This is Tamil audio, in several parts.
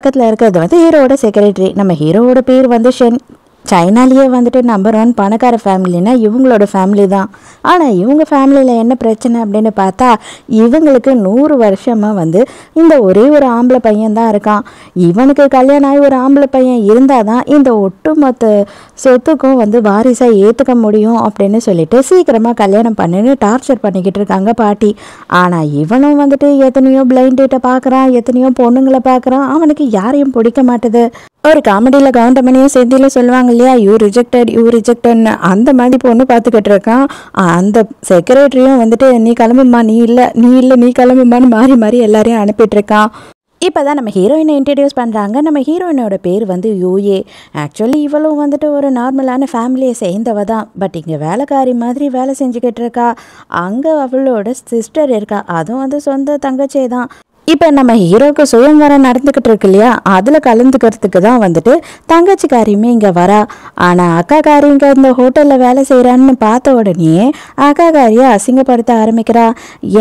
பக்கத்தில் இருக்கிறது வந்து ஹீரோவோட செக்ரட்டரி. நம்ம ஹீரோவோட பேர் வந்து ஷென். சைனாலேயே வந்துட்டு நம்பர் 1 பணக்கார ஃபேமிலின்னா இவங்களோட ஃபேமிலி தான். ஆனால் இவங்க ஃபேமிலியில் என்ன பிரச்சனை அப்படின்னு பார்த்தா, இவங்களுக்கு 100 வருஷமாக வந்து இந்த ஒரே ஒரு ஆம்பளை பையன் தான் இருக்கான். இவனுக்கு கல்யாணம் ஆகி ஒரு ஆம்பளை பையன் இருந்தால் தான் இந்த ஒட்டுமொத்த சொத்துக்கும் வந்து வாரிசாக ஏற்றுக்க முடியும் அப்படின்னு சொல்லிட்டு சீக்கிரமாக கல்யாணம் பண்ணின்னு டார்ச்சர் பண்ணிக்கிட்டு இருக்காங்க பாட்டி. ஆனால் இவனும் வந்துட்டு எத்தனையோ பிளைண்ட் டேட்டை பார்க்குறான், எத்தனையோ பொண்ணுங்களை பார்க்குறான். அவனுக்கு யாரையும் பிடிக்க மாட்டுது. ஒரு காமெடியில் கவுண்டமணியும் செந்தியில் சொல்லுவாங்க இல்லையா, யூ ரிஜெக்டட்னு, அந்த மாதிரி பொண்ணு பார்த்துக்கிட்டு இருக்கான். அந்த செக்ரட்டரியும் வந்துட்டு நீ கிளம்புமா, நீ கிளம்புமான்னு மாறி மாறி எல்லாரையும் அனுப்பிட்டு இருக்கான். இப்போ தான் நம்ம ஹீரோயினை இன்ட்ரடியூஸ் பண்ணுறாங்க. நம்ம ஹீரோயினோட பேர் வந்து யூஏ. ஆக்சுவலி இவளும் வந்துட்டு ஒரு நார்மலான ஃபேமிலியை சேர்ந்தவ தான். பட் இங்கே வேலைக்காரி மாதிரி வேலை செஞ்சுக்கிட்டு இருக்கா. அங்கே அவளோட சிஸ்டர் இருக்கா, அதுவும் வந்து சொந்த தங்கச்சே தான். இப்போ நம்ம ஹீரோக்கு சுயம்வரம் நடந்துக்கிட்டு இருக்கு இல்லையா, அதில் கலந்துக்கிறதுக்கு தான் வந்துட்டு தங்கச்சிக்காரியுமே இங்கே வரா. ஆனால் அக்காக்காரி இங்கே இந்த ஹோட்டலில் வேலை செய்கிறான்னு பார்த்த உடனே அக்காக்காரியை அசிங்கப்படுத்த ஆரம்பிக்கிறா.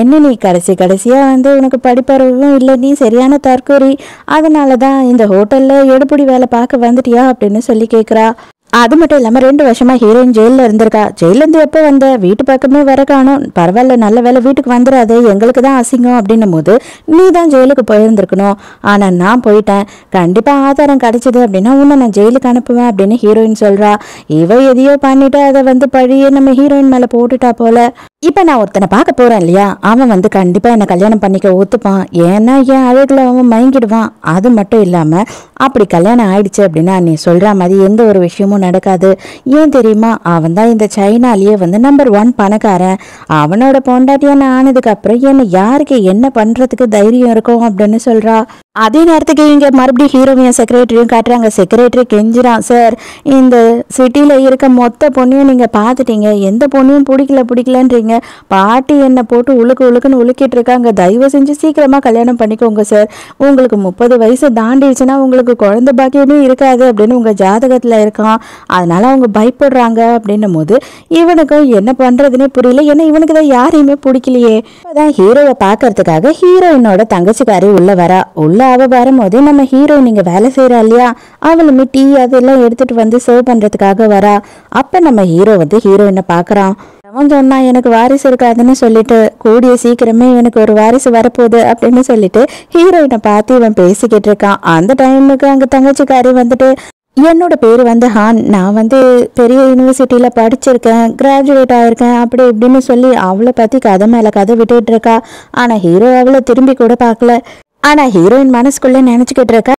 என்ன நீ கடைசியாக வந்து உனக்கு படிப்பறிவும் இல்லை, நீ சரியான தற்கொலை, அதனால தான் இந்த ஹோட்டலில் எடுப்படி வேலை பார்க்க வந்துட்டியா அப்படின்னு சொல்லி கேட்குறா. அது மட்டும் இல்லாமல் 2 வருஷமாக ஹீரோயின் ஜெயிலில் இருந்திருக்கா. ஜெயிலேருந்து எப்போ வந்த, வீட்டு பக்கமே வர காணும், பரவாயில்ல நல்ல வேலை வீட்டுக்கு வந்துடாது, எங்களுக்கு தான் அசிங்கம் அப்படின்னும் போது நீ தான் ஜெயிலுக்கு போயிருந்துருக்கணும். ஆனால் நான் போயிட்டேன், கண்டிப்பாக ஆதாரம் கிடைச்சிது அப்படின்னா உன்னை நான் ஜெயிலுக்கு அனுப்புவேன் அப்படின்னு ஹீரோயின் சொல்கிறா. இவ எதையோ பண்ணிட்டு அதை வந்து பழியே நம்ம ஹீரோயின் மேலே போட்டுட்டா போல. இப்போ நான் ஒருத்தனை பார்க்க போகிறேன் இல்லையா, அவன் வந்து கண்டிப்பாக என்னை கல்யாணம் பண்ணிக்க ஒத்துப்பான். ஏன்னா என் அழகில் அவன் மயங்கிடுவான். அது மட்டும் இல்லாமல் அப்படி கல்யாணம் ஆயிடுச்சு அப்படின்னா நீ சொல்கிற மாதிரி எந்த ஒரு விஷயமும் நடக்காது. ஏன் தெரியுமா, அவன் தான் இந்த சைனாலேயே வந்து நம்பர் 1 பணக்காரன். அவனோட பொண்டாட்டியான ஆனதுக்கு அப்புறம் என்ன யாருக்கு என்ன பண்ணுறதுக்கு தைரியம் இருக்கும் அப்படின்னு சொல்கிறா. அதே நேரத்துக்கு இங்கே மறுபடியும் ஹீரோவையும் செக்ரட்டரியும் காட்டுறாங்க. செக்ரட்டரி கெஞ்சிரான், சார் இந்த சிட்டியில் இருக்க மொத்த பொண்ணையும் நீங்கள் பார்த்துட்டீங்க, எந்த பொண்ணையும் பிடிக்கலன்றீங்க, பாட்டி என்னை போட்டு உழுக்குன்னு உழுக்கிட்டு இருக்காங்க, தயவு செஞ்சு சீக்கிரமாக கல்யாணம் பண்ணிக்கோங்க சார், உங்களுக்கு 30 வயசு தாண்டிடுச்சுன்னா உங்களுக்கு குழந்தை பாக்கியமே இருக்காது அப்படின்னு உங்கள் ஜாதகத்தில் இருக்கான், அதனால அவங்க பயப்படுறாங்க அப்படின்னும் போது இவனுக்கு என்ன பண்ணுறதுன்னே புரியல. ஏன்னா இவனுக்கு தான் யாரையுமே பிடிக்கலையே. இப்போதான் ஹீரோவை பார்க்கறதுக்காக ஹீரோயினோட தங்கச்சிக்காரி உள்ள வரா. உள்ள அவ வரும்போது நம்ம ஹீரோயின் இங்கே வேலை செய்கிறா இல்லையா, அவளுமே டீ அதெல்லாம் எடுத்துட்டு வந்து சர்வ் பண்ணுறதுக்காக வரா. அப்போ நம்ம ஹீரோ வந்து ஹீரோயினை பார்க்குறான். அவன் சொன்னா எனக்கு வாரிசு இருக்காதுன்னு சொல்லிட்டு, கூடிய சீக்கிரமே எனக்கு ஒரு வாரிசு வரப்போகுது அப்படின்னு சொல்லிட்டு ஹீரோயினை பார்த்து இவன் பேசிக்கிட்டு இருக்கான். அந்த டைமுக்கு அங்கே தங்கச்சிக்காரி வந்துட்டு, என்னோட பேர் வந்து ஹான், நான் வந்து பெரிய யூனிவர்சிட்டியில் படிச்சிருக்கேன், கிராஜுவேட் ஆகிருக்கேன் அப்படி இப்படின்னு சொல்லி அவளை பற்றி கதை மேலே கதை விட்டுட்டு இருக்கா. ஆனால் ஹீரோ அவளை திரும்பி கூட பார்க்கல. ஆனால் ஹீரோயின் மனசுக்குள்ளே நினச்சிக்கிட்டு இருக்கா,